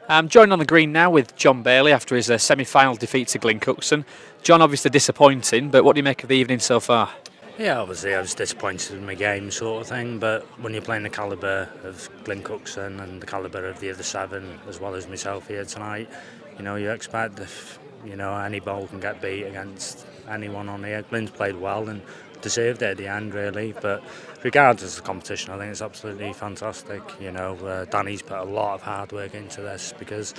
I'm joined on the green now with John Bailey after his semi-final defeat to Glynn Cookson. John, obviously disappointing, but what do you make of the evening so far? Yeah, obviously I was disappointed in my game sort of thing, but when you're playing the calibre of Glynn Cookson and the calibre of the other seven, as well as myself here tonight, you expect if, any ball can get beat against anyone on here. Glynn's played well and deserved it at the end really, but regardless of the competition, I think it's absolutely fantastic. Danny's put a lot of hard work into this because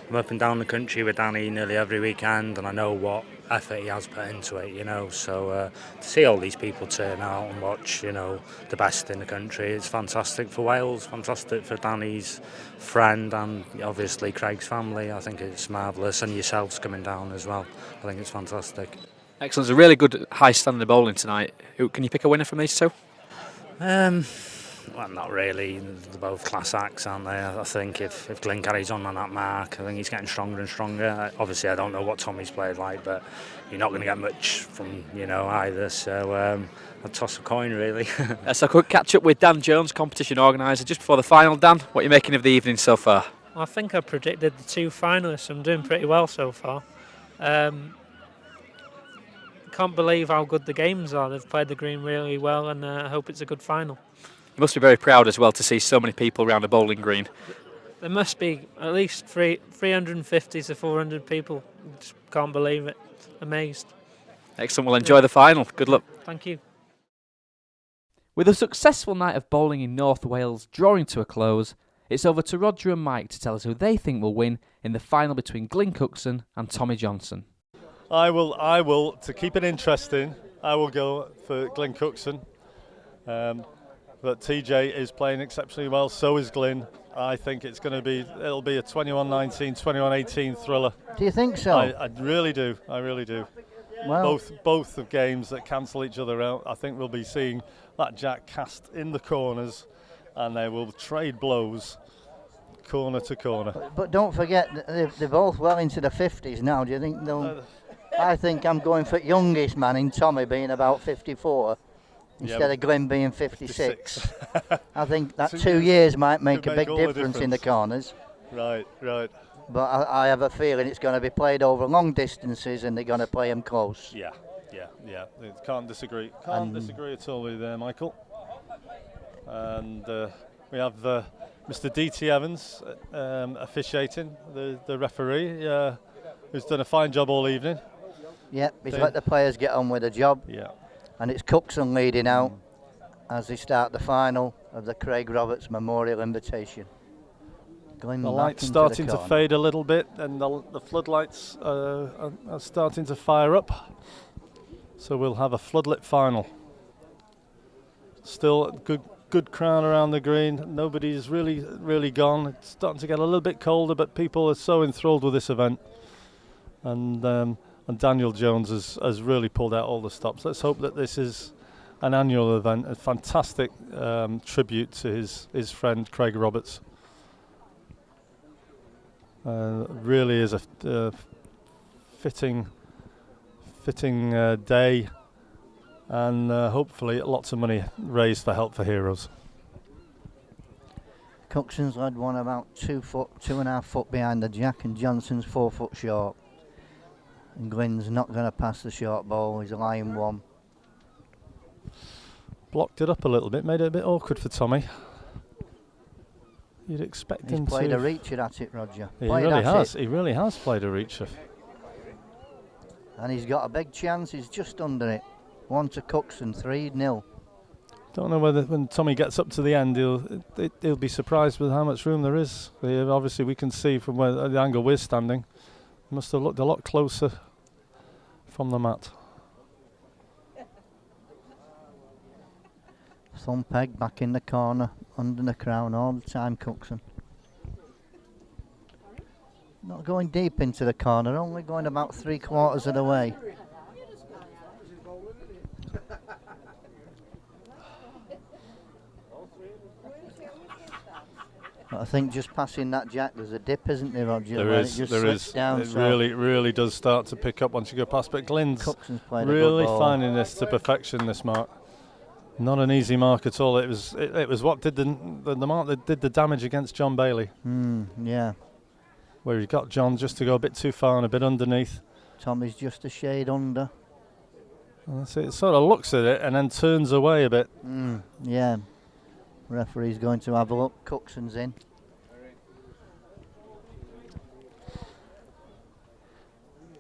I'm up and down the country with Danny nearly every weekend and I know what effort he has put into it, so to see all these people turn out and watch, the best in the country, it's fantastic for Wales, fantastic for Danny's friend and obviously Craig's family. I think it's marvellous, and yourselves coming down as well. I think it's fantastic. Excellent. It's a really good high standard of bowling tonight. Can you pick a winner from these two? Well, not really. They're both class acts, aren't they? I think if Glynn carries on that mark, I think he's getting stronger and stronger. Obviously, I don't know what Tommy's played like, but you're not going to get much from either. So I'd toss a coin, really. So a quick catch up with Dan Jones, competition organiser, just before the final. Dan, what are you making of the evening so far? I think I predicted the two finalists. I'm doing pretty well so far. Can't believe how good the games are. They've played the green really well, and I hope it's a good final. You must be very proud as well to see so many people around a bowling green. There must be at least 350 to 400 people. Just can't believe it. Amazed. Excellent. Well, enjoy the final. Good luck. Thank you. With a successful night of bowling in North Wales drawing to a close, it's over to Roger and Mike to tell us who they think will win in the final between Glynn Cookson and Tommy Johnson. I will, to keep it interesting, I will go for Glynn Cookson. But TJ is playing exceptionally well, so is Glynn. I think it'll be a 21-19, 21-18 thriller. Do you think so? I really do. Well, both of games that cancel each other out. I think we'll be seeing that jack cast in the corners, and they will trade blows corner to corner. But don't forget, they're both well into the 50s now. Do you think they'll... I think I'm going for youngest man in Tommy being about 54 instead of Glynn being 56. I think that 2 years might make a big difference in the corners. Right. But I have a feeling it's going to be played over long distances and they're going to play them close. Yeah. Can't disagree at all with Michael. And we have Mr. D.T. Evans officiating, the referee, who's done a fine job all evening. Yep, he's let the players get on with the job. Yeah. And it's Cookson leading out as they start the final of the Craig Roberts Memorial Invitation. Glynn the light's starting to fade a little bit, and the floodlights are starting to fire up. So we'll have a floodlit final. Still good crowd around the green. Nobody's really gone. It's starting to get a little bit colder, but people are so enthralled with this event. And Daniel Jones has really pulled out all the stops. Let's hope that this is an annual event, a fantastic tribute to his friend Craig Roberts. Really is a fitting day, and hopefully lots of money raised for Help for Heroes. Cookson's led one about 2.5 foot behind the jack, and Johnson's 4 foot short. And Glynn's not going to pass the short ball. He's lying one. Blocked it up a little bit, made it a bit awkward for Tommy. You'd expect him to. He's played a reacher at it, Roger. He really has. He really has played a reacher. And he's got a big chance. He's just under it. 1 to Cookson, 3-0. Don't know whether when Tommy gets up to the end, he'll be surprised with how much room there is. Obviously, we can see from where the angle we're standing. He must have looked a lot closer from the mat. Thumb peg back in the corner, under the crown all the time, Cookson. Not going deep into the corner, only going about 3/4 of the way. But I think just passing that jack, there's a dip, isn't there, Roger? There is. Down, it really does start to pick up once you go past. But Glynn's really finding this to perfection. This mark, not an easy mark at all. It was what did the mark that did the damage against John Bailey. Yeah. where he got John just to go a bit too far and a bit underneath. Tommy's just a shade under. And that's it. It sort of looks at it and then turns away a bit. Yeah. Referee's going to have a look. Cookson's in.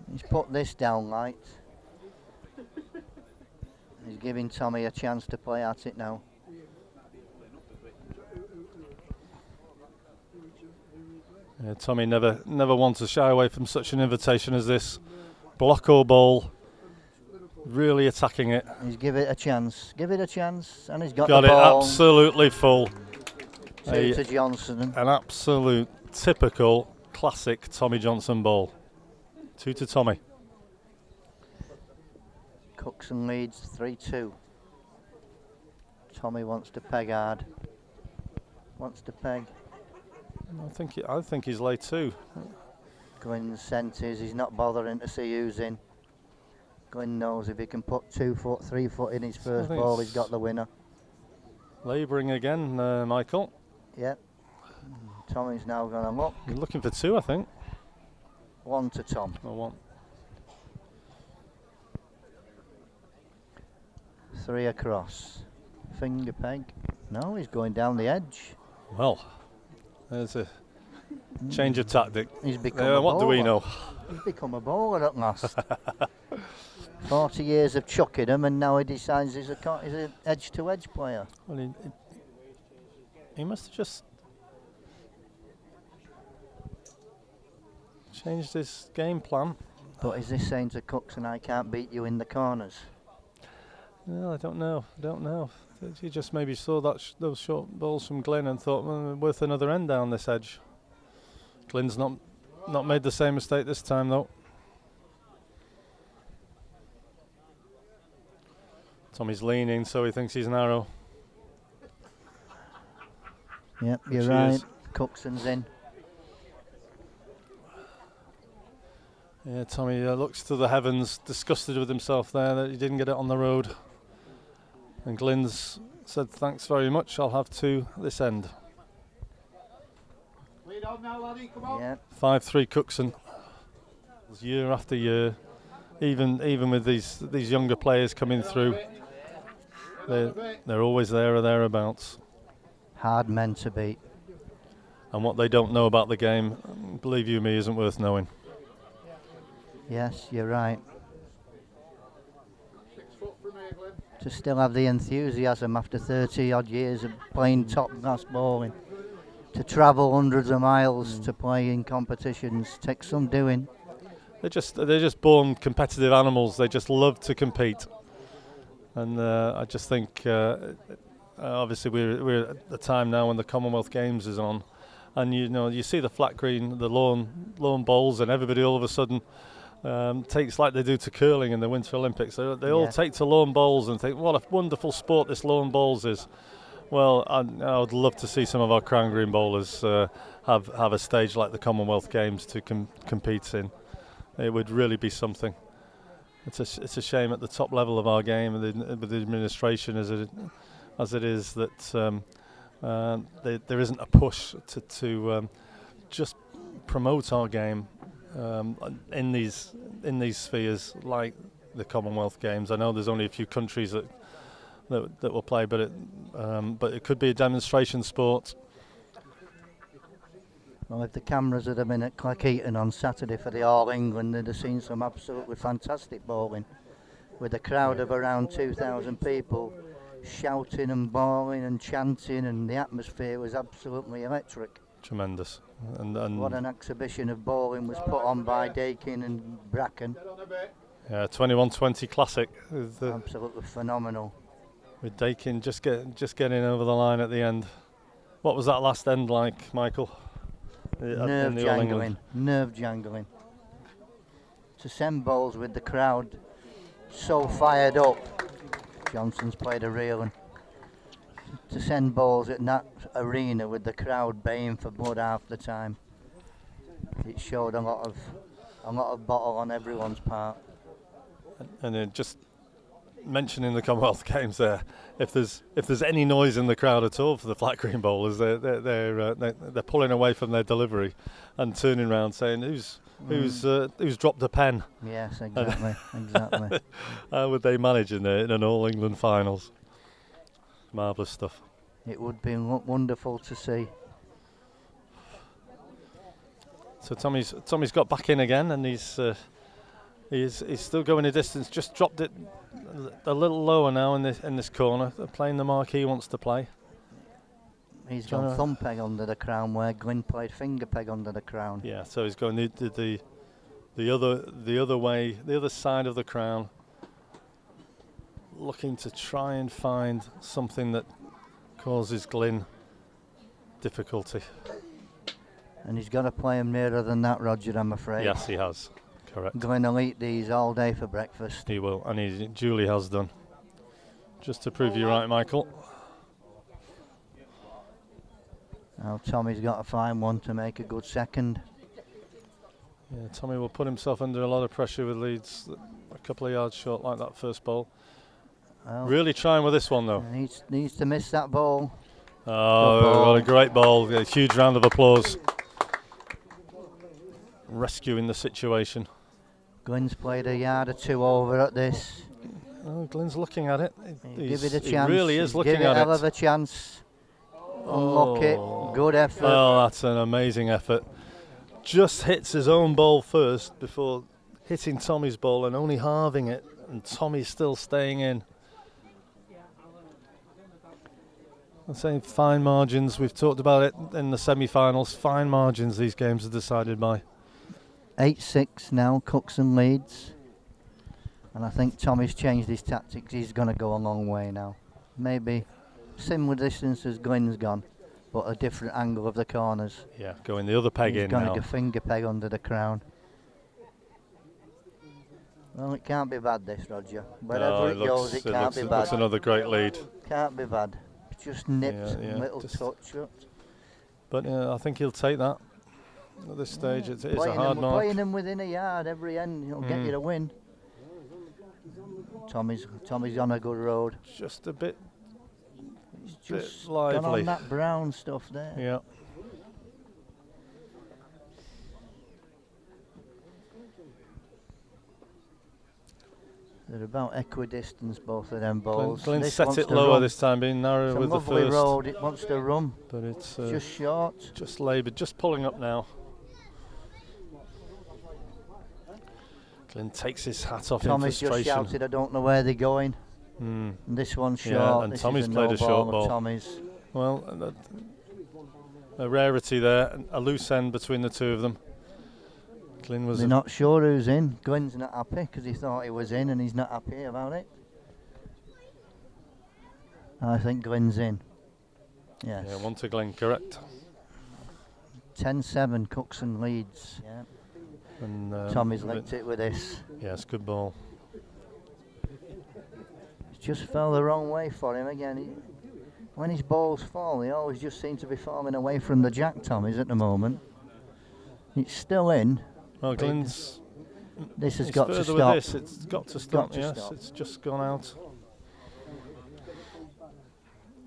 He's put this down light. He's giving Tommy a chance to play at it now. Yeah, Tommy never wants to shy away from such an invitation as this. Block or ball. Really attacking it. He's give it a chance. Give it a chance. And he's got it the ball. absolutely full. Two to Johnson. An absolute typical classic Tommy Johnson ball. 2 to Tommy. Cookson leads 3-2. Tommy wants to peg hard. Wants to peg. I think he's late too. Glynn centres. He's not bothering to see who's in. Glynn knows if he can put 2 foot, 3 foot in his first ball, he's got the winner. Labouring again, Michael. Yep. Tommy's now going to look. He's looking for 2, I think. 1 to Tom. Or 1. 3 across. Finger peg. No, he's going down the edge. Well, there's a change of tactic. He's become a what bowler. do we know? He's become a bowler at last. 40 years of chucking him, and now he decides he's an edge-to-edge player. Well, he must have just changed his game plan. But is this saying to Cookson, I can't beat you in the corners? No, I don't know. He just maybe saw those short balls from Glynn and thought, well, worth another end down this edge. Glynn's not made the same mistake this time though. Tommy's leaning, so he thinks he's narrow. Yep, you're right. Cookson's in. Yeah, Tommy looks to the heavens, disgusted with himself there that he didn't get it on the road. And Glynn's said, thanks very much, I'll have 2 this end. Lead on now, laddie, come on. Yep. 5-3 Cookson. Year after year, even with these younger players coming through, they're always there or thereabouts. Hard men to beat. And what they don't know about the game, believe you me, isn't worth knowing. Yes, you're right. To still have the enthusiasm after 30 odd years of playing top class bowling, to travel hundreds of miles to play in competitions takes some doing. They're just born competitive animals. They just love to compete, and I just think obviously we're at the time now when the Commonwealth Games is on, and you see the flat green, the lawn bowls, and everybody all of a sudden takes, like they do to curling in the Winter Olympics. They all take to lawn bowls and think, what a wonderful sport this lawn bowls is. Well, I would love to see some of our crown green bowlers have a stage like the Commonwealth Games to compete in. It would really be something. It's a shame at the top level of our game and with the administration as it is that there isn't a push to just promote our game in these spheres like the Commonwealth Games. I know there's only a few countries that will play, but it could be a demonstration sport. Well, if the cameras had been at Cleckheaton on Saturday for the All England, they'd have seen some absolutely fantastic bowling, with a crowd of around 2,000 people shouting and bawling and chanting, and the atmosphere was absolutely electric. Tremendous. And what an exhibition of bowling was put on by Dakin and Bracken. Yeah, 21-20 classic. Absolutely phenomenal. With Dakin just getting over the line at the end. What was that last end like, Michael? Nerve jangling. To send bowls with the crowd so fired up. Johnson's played a real one. To send balls at that arena with the crowd baying for blood half the time. It showed a lot of bottle on everyone's part. And then just mentioning the Commonwealth Games there. If there's any noise in the crowd at all for the flat green bowlers, they're pulling away from their delivery and turning around saying who's dropped a pen. Yes, exactly, exactly. How would they manage in an All England finals? Marvellous stuff. It would be wonderful to see. So Tommy's got back in again, and he's still going a distance. Just dropped it a little lower now in this corner. Playing the mark he wants to play. He's gone thumb peg under the crown where Glynn played finger peg under the crown. Yeah, so he's going the other way, the other side of the crown, looking to try and find something that causes Glynn difficulty. And he's got to play him nearer than that, Roger, I'm afraid. Yes, he has. Correct. Glynn will eat these all day for breakfast. He will, and he duly has done. Just to prove you right, Michael. Now Tommy's got to find one to make a good second. Yeah, Tommy will put himself under a lot of pressure with leads a couple of yards short like that first ball. Well, really trying with this one though. Needs to miss that ball. Oh, what a great ball. A huge round of applause. Rescuing the situation. Glynn's played a yard or two over at this. Oh, Glynn's looking at it. Give it a chance. He really is looking at it. Give it a hell of a chance. Unlock it. Good effort. Oh, that's an amazing effort. Just hits his own ball first before hitting Tommy's ball and only halving it, and Tommy's still staying in. I'm saying fine margins. We've talked about it in the semi-finals. Fine margins these games are decided by. 8-6 now. Cookson leads. And I think Tommy's changed his tactics. He's going to go a long way now. Maybe similar distance as Glynn's gone, but a different angle of the corners. Yeah, going the other peg in now. He's going to finger peg under the crown. Well, it can't be bad, this, Roger. Wherever it goes, it can't be bad. Looks another great lead. Can't be bad. Just nipped, little touch. But I think he'll take that at this stage. It is a hard mark. Playing them within a yard every end, he'll get you the win. Tommy's on a good road. Just a bit. He's just lively. gone on that brown stuff there. Yeah. They're about equidistance, both of them balls. Glynn set it lower this time, being narrow with the first. It's a lovely road, it wants to run. But it's just short. Just laboured, just pulling up now. Glynn takes his hat off in frustration. Tommy's just shouted, I don't know where they're going. And this one's short. Yeah, and Tommy's played a short ball. Tommy's. Well, a rarity there, a loose end between the two of them. Glynn was. They're not sure who's in. Glynn's not happy because he thought he was in and he's not happy about it. I think Glynn's in. Yes. Yeah, 1 to Glynn, correct. 10-7, Cookson leads. Yeah. And Tommy's linked it with this. Yes, good ball. It just fell the wrong way for him again. When his balls fall, they always just seem to be falling away from the jack, Tommy's at the moment. It's still in. Well, Glynn's. This has got to stop. With this. It's got to stop. Yes, it's just gone out.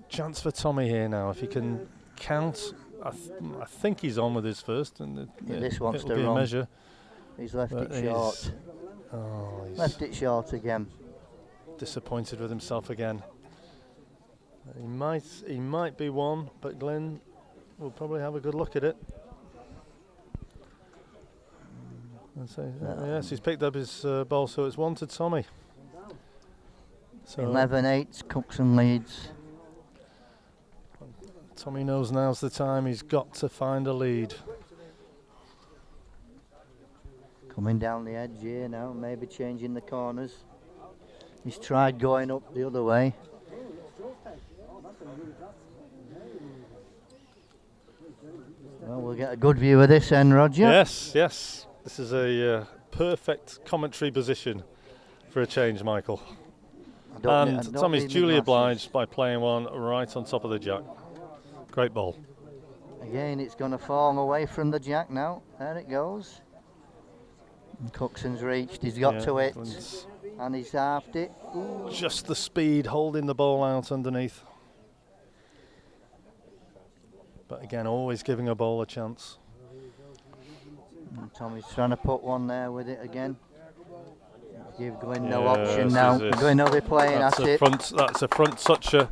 Chance for Tommy here now. If he can count, I think he's on with his first, and this wants to be run. A measure. He's left it short. He's left it short again. Disappointed with himself again. He might be one, but Glynn will probably have a good look at it. Yes, he's picked up his ball, so it's 1 to Tommy. So 11-8, Cookson leads. Tommy knows now's the time. He's got to find a lead. Coming down the edge here now, maybe changing the corners. He's tried going up the other way. Well, we'll get a good view of this end, Roger. Yes, yes. This is a perfect commentary position for a change, Michael. And Tommy's duly obliged by playing one right on top of the jack. Great ball. Again, it's going to fall away from the jack now. There it goes. And Cookson's reached. He's got to it. And he's halved it. Ooh. Just the speed holding the ball out underneath. But again, always giving a ball a chance. And Tommy's trying to put one there with it again. Give Glynn no option now. Glynn will be playing that's at it. That's a front toucher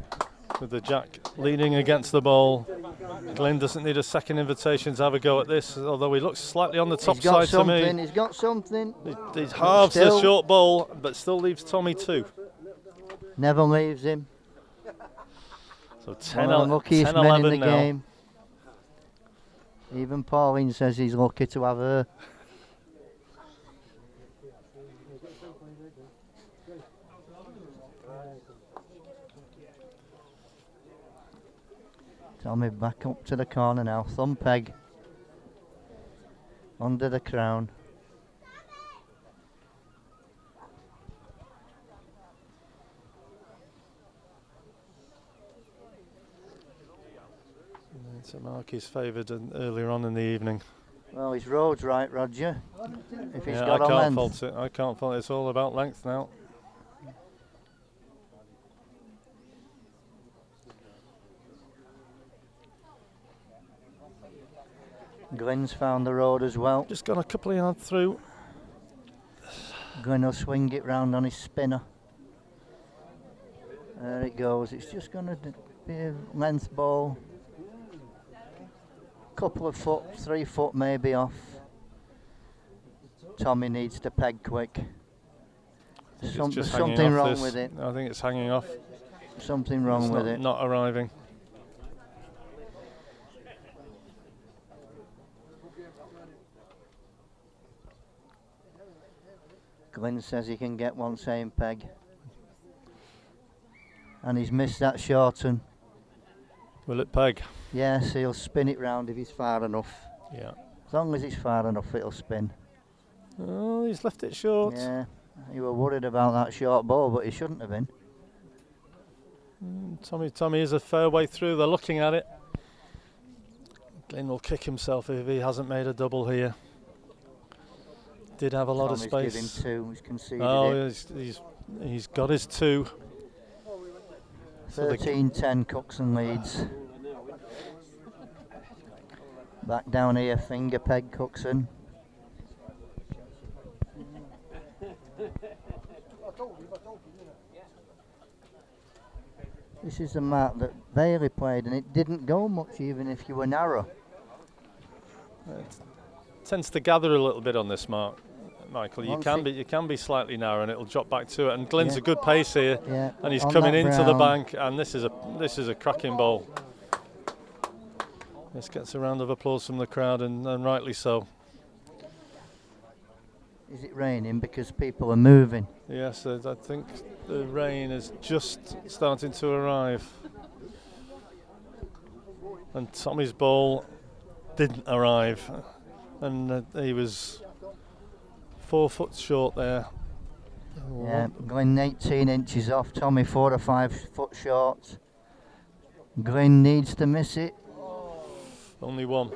with the jack leaning against the ball. Glynn doesn't need a second invitation to have a go at this, although he looks slightly on the top side to me. He's got something. He halves the short ball, but still leaves Tommy 2. Never leaves him. So 10, One of the luckiest 10 men in the now. game. Even Pauline says he's lucky to have her. Tommy back up to the corner now. Thumb peg. Under the crown. So Mark is favoured earlier on in the evening. Well, his road's right, Roger. If he's Yeah, got I on can't length. fault it. I can't fault it. It's all about length now. Glynn's found the road as well. Just gone a couple of yards through. Glynn will swing it round on his spinner. There it goes. It's just going to be a length ball. Couple of foot, 3 foot maybe off. Tommy needs to peg quick. It's There's just something hanging off wrong this. with it. I think it's hanging off. Something wrong It's with it. not arriving. Glynn says he can get one same peg. And he's missed that short one. Will it peg? Yes, he'll spin it round if he's far enough. Yeah. As long as he's far enough, it'll spin. Oh, he's left it short. Yeah, you were worried about that short ball, but he shouldn't have been. Tommy is a fair way through. They're looking at it. Glynn will kick himself if he hasn't made a double here. Did have a lot of Tommy's space. given 2. He's conceded Oh, it. he's got his 2. So 13-10 Cookson leads. Back down here, finger peg Cookson. This is the mark that Bailey played, and it didn't go much, even if you were narrow. It tends to gather a little bit on this mark, Michael. You can be slightly narrow, and it'll drop back to it. And Glynn's a good pace here, and he's coming into the bank. And this is a cracking ball. This gets a round of applause from the crowd, and rightly so. Is it raining because people are moving? Yes, I think the rain is just starting to arrive. And Tommy's ball didn't arrive, and he was 4 foot short there. Yeah, Glynn 18 inches off, Tommy 4 or 5 foot short. Glynn needs to miss it. Only one.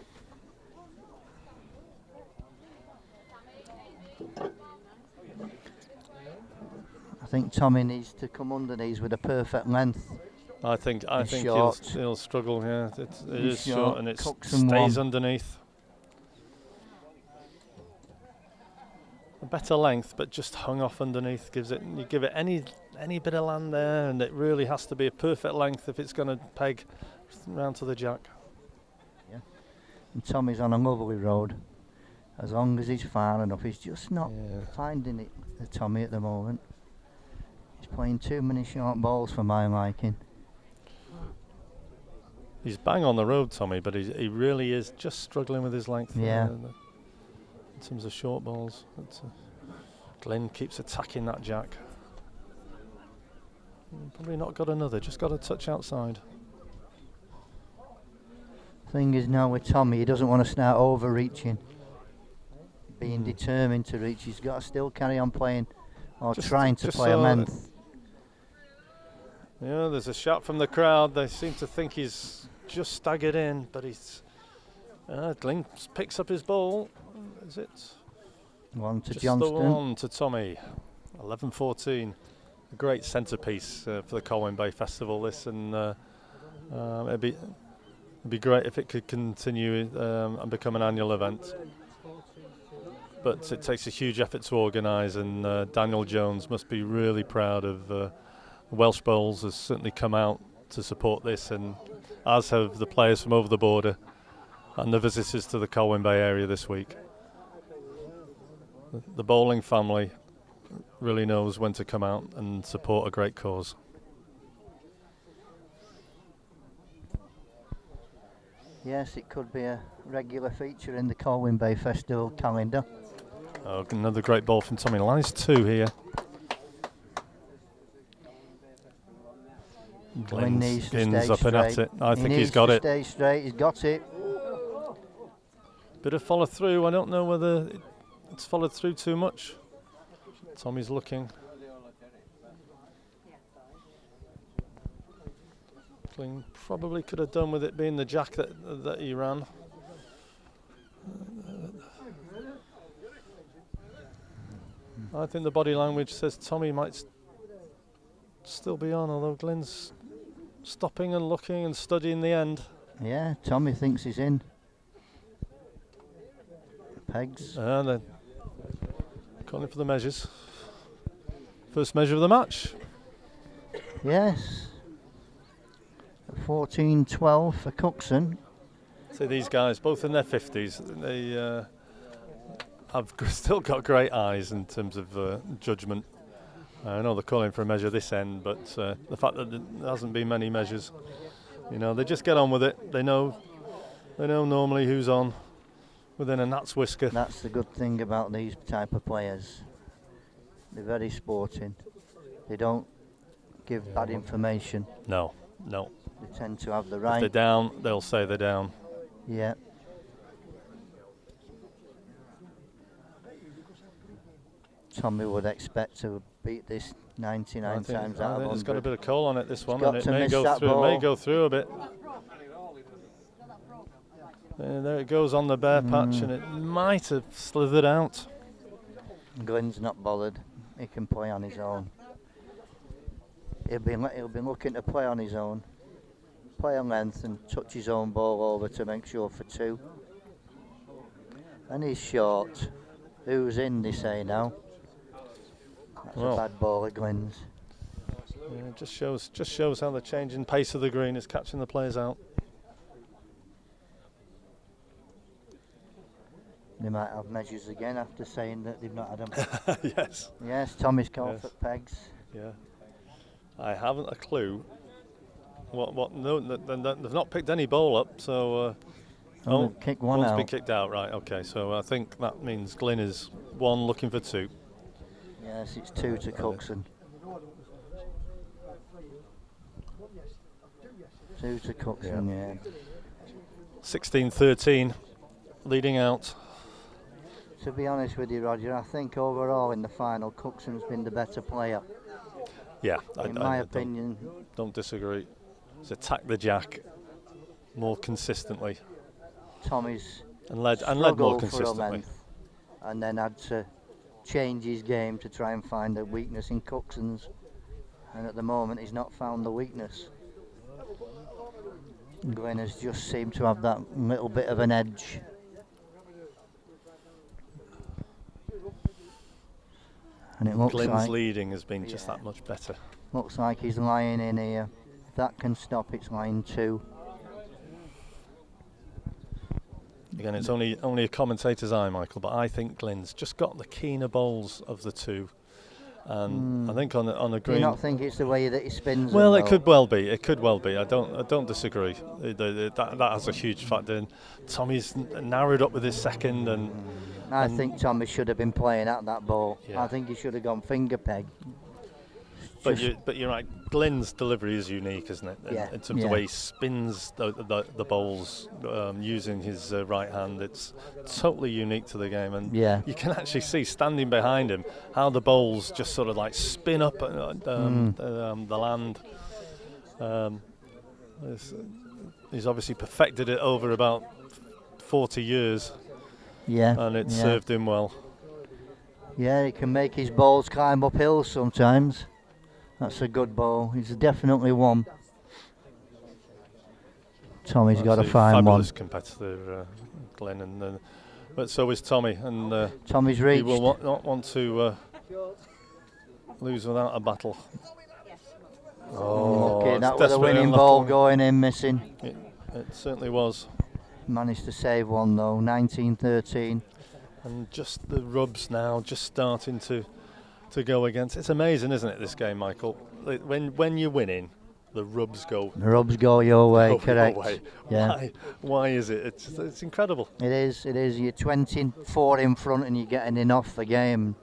I think Tommy needs to come under these with a perfect length. I think he'll struggle here. It is short, and it stays underneath. A better length, but just hung off underneath. You give it any bit of land there, and it really has to be a perfect length if it's going to peg round to the jack. Yeah. And Tommy's on a lovely road. As long as he's far enough, he's just not finding it, Tommy, at the moment. He's playing too many short balls for my liking. He's bang on the road, Tommy, but he really is just struggling with his length. Yeah. In terms of short balls. Glynn keeps attacking that jack. Probably not got another, just got a touch outside. Thing is now with Tommy, he doesn't want to start overreaching. Being determined to reach, he's got to still carry on playing or trying to play a length. Yeah, there's a shout from the crowd. They seem to think he's just staggered in, but Glynn picks up his ball. Is it? One to just Johnston. The one to Tommy. 11:14. A great centrepiece for the Colwyn Bay Festival. This, and it'd be great if it could continue and become an annual event. But it takes a huge effort to organise, and Daniel Jones must be really proud of Welsh Bowls has certainly come out to support this, and as have the players from over the border and the visitors to the Colwyn Bay area this week. The bowling family really knows when to come out and support a great cause. Yes, it could be a regular feature in the Colwyn Bay Festival calendar. Oh, another great ball from Tommy. Lies 2 here. Glynn needs to Glynn's stay up and at straight. it. I think he's got it. Stay straight. He's got it. Bit of follow through. I don't know whether it's followed through too much. Tommy's looking. Glynn probably could have done with it being the jack that he ran. I think the body language says Tommy might still be on, although Glynn's stopping and looking and studying the end. Yeah, Tommy thinks he's in. Pegs. And then calling for the measures. First measure of the match. Yes. 14-12 for Cookson. See these guys, both in their 50s. They have still got great eyes in terms of judgment. I know they're calling for a measure this end, but the fact that there hasn't been many measures, they just get on with it. They know normally who's on within a gnat's whisker. That's the good thing about these type of players. They're very sporting. They don't give bad information. No. They tend to have the right. If they're down, they'll say they're down. Yeah. Tommy would expect to beat this 99 times out of 100. It's got a bit of coal on it, this one, and it may go through a bit. And there it goes on the bare patch, and it might have slithered out. Glynn's not bothered. He can play on his own. He'll be looking to play on his own. Play on length and touch his own ball over to make sure for 2. And he's short. Who's in, they say now. That's a bad ball at Glynn's. Yeah, it just shows how the changing pace of the green is catching the players out. They might have measures again after saying that they've not had them. Yes. Yes, Tommy's called for pegs. Yeah. I haven't a clue. No, they've not picked any ball up, so. Kick one one's out. been kicked out, right? Okay, so I think that means Glynn is 1 looking for 2. Yes, it's 2 to Cookson. 2 to Cookson, yeah. 16-13, leading out. To be honest with you, Roger, I think overall in the final, Cookson's been the better player. Yeah, in my opinion. Don't disagree. He's attacked the jack more consistently. Tommy's and led more consistently. And then had to change his game to try and find a weakness in Cookson's. And at the moment, he's not found the weakness. Glynn has just seemed to have that little bit of an edge. And it looks Glynn's leading has been just that much better. Looks like he's lying in here. If that can stop, it's line 2. Again, it's only a commentator's eye, Michael, but I think Glynn's just got the keener bowls of the 2. And I think on the green. Do you not think it's the way that he spins? Well, it could well be. It could well be. I don't disagree. That has a huge factor. And Tommy's narrowed up with his second, and I think Tommy should have been playing at that ball. Yeah. I think he should have gone finger peg. But you're right. Glynn's delivery is unique, isn't it? Yeah. In terms of the way he spins the bowls using his right hand, it's totally unique to the game. And you can actually see standing behind him how the bowls just sort of like spin up the land. He's obviously perfected it over about 40 years. Yeah. And it served him well. Yeah, he can make his balls climb up hills sometimes. That's a good ball. He's definitely one. Tommy's got a fine fabulous one. competitor, Glynn, and but so is Tommy. And Tommy's he reached. will not want to lose without a battle. Okay, it's that was a desperately winning unlucky. ball going in, missing. It certainly was. Managed to save one though, 19-13. And just the rubs now, just starting to go against. It's amazing, isn't it, this game, Michael? When you're winning, the rubs go. The rubs go your way, correct? Your way. Yeah. Why is it? It's incredible. It is. You're 24 in front and you're getting in off the game.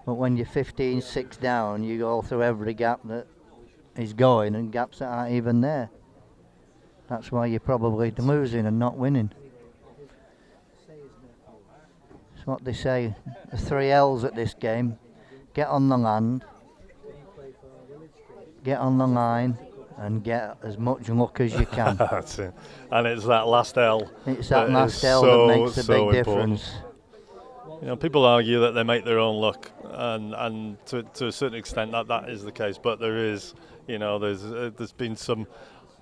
But when you're 15-6 down, you go through every gap that is going and gaps that aren't even there. That's why you're probably losing and not winning. It's what they say. The 3 L's at this game. Get on the land, get on the line, and get as much luck as you can. That's it. And it's that last L. It's that last L that makes the big difference. You know, people argue that they make their own luck, and to a certain extent that is the case. But there is, there's been some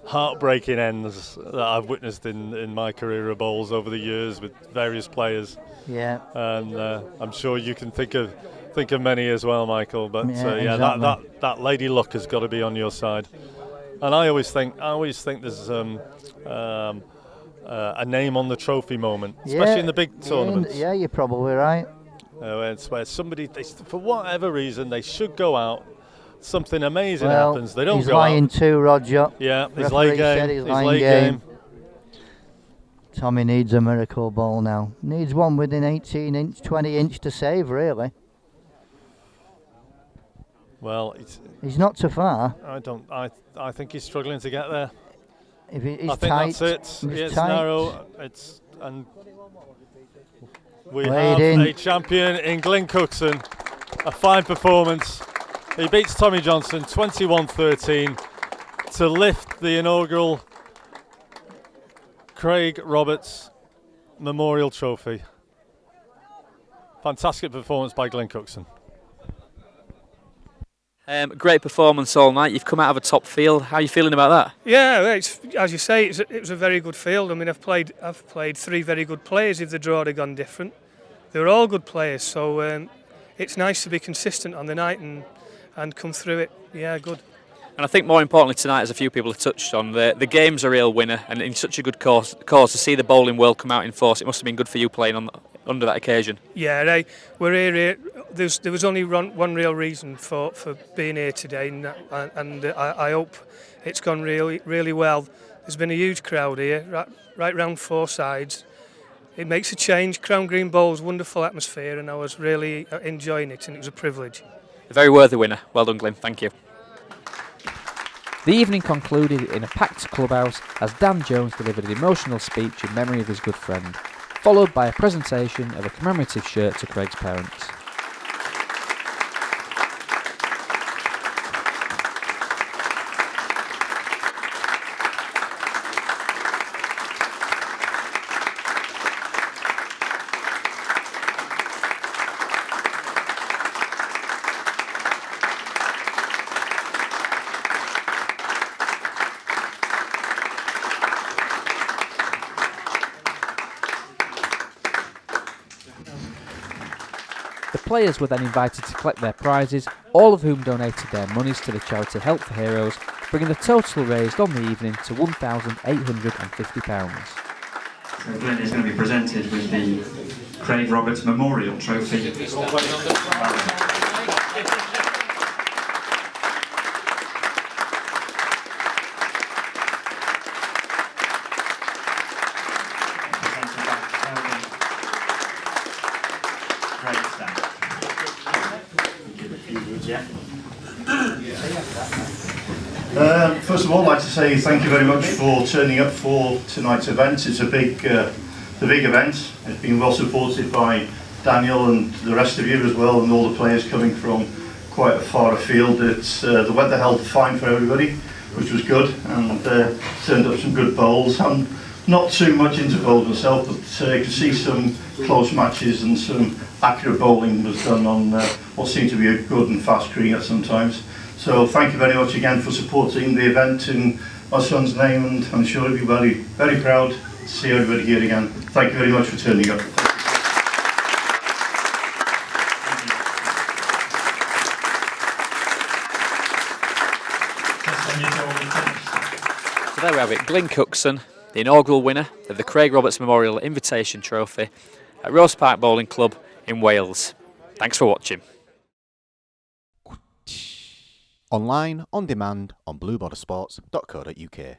heartbreaking ends that I've witnessed in my career of bowls over the years with various players. Yeah. And I'm sure you can think of many as well, Michael. But exactly. that lady luck has got to be on your side. And I always think there's a name on the trophy moment, especially in the big tournaments. Yeah, you're probably right. It's where somebody, for whatever reason, they should go out. Something amazing happens. They don't he's go lying out. too, Roger. Yeah, his Referee late game. said his His lying late game. Tommy needs a miracle ball now. Needs one within 18 inch, 20 inch to save, really. Well, he's not too far. I think he's struggling to get there. If he's I think tight, that's it. It's tight. narrow. We Played have in. a champion in Glynn Cookson. A fine performance. He beats Tommy Johnson 21-13 to lift the inaugural Craig Roberts Memorial Trophy. Fantastic performance by Glynn Cookson. Great performance all night. You've come out of a top field. How are you feeling about that? Yeah, as you say, it was a very good field. I mean, I've played 3 very good players. If the draw had gone different, they were all good players. So it's nice to be consistent on the night and come through it. Yeah, good. And I think more importantly tonight, as a few people have touched on, the game's a real winner, and in such a good cause to see the bowling world come out in force. It must have been good for you playing under that occasion. Yeah, we're here. There was only one real reason for being here today, and I hope it's gone really, really well. There's been a huge crowd here, right round 4 sides. It makes a change. Crown Green Bowl's wonderful atmosphere, and I was really enjoying it, and it was a privilege. A very worthy winner. Well done, Glynn. Thank you. The evening concluded in a packed clubhouse as Dan Jones delivered an emotional speech in memory of his good friend, followed by a presentation of a commemorative shirt to Craig's parents. The players were then invited to collect their prizes, all of whom donated their monies to the charity Help for Heroes, bringing the total raised on the evening to £1,850. So Glynn is going to be presented with the Craig Roberts Memorial Trophy. First of all, I'd like to say thank you very much for turning up for tonight's event. It's a big event. It's been well supported by Daniel and the rest of you as well, and all the players coming from quite a far afield. The weather held fine for everybody, which was good, and turned up some good bowls. And not too much into bowling myself, but you can see some close matches and some accurate bowling was done on what seemed to be a good and fast green at sometimes. So thank you very much again for supporting the event in my son's name, and I'm sure he'll be very, very proud to see everybody here again. Thank you very much for turning up. So there we have it, Glynn Cookson, the inaugural winner of the Craig Roberts Memorial Invitation Trophy at Rose Park Bowling Club in Wales. Thanks for watching. Online, on demand, on bluebordersports.co.uk.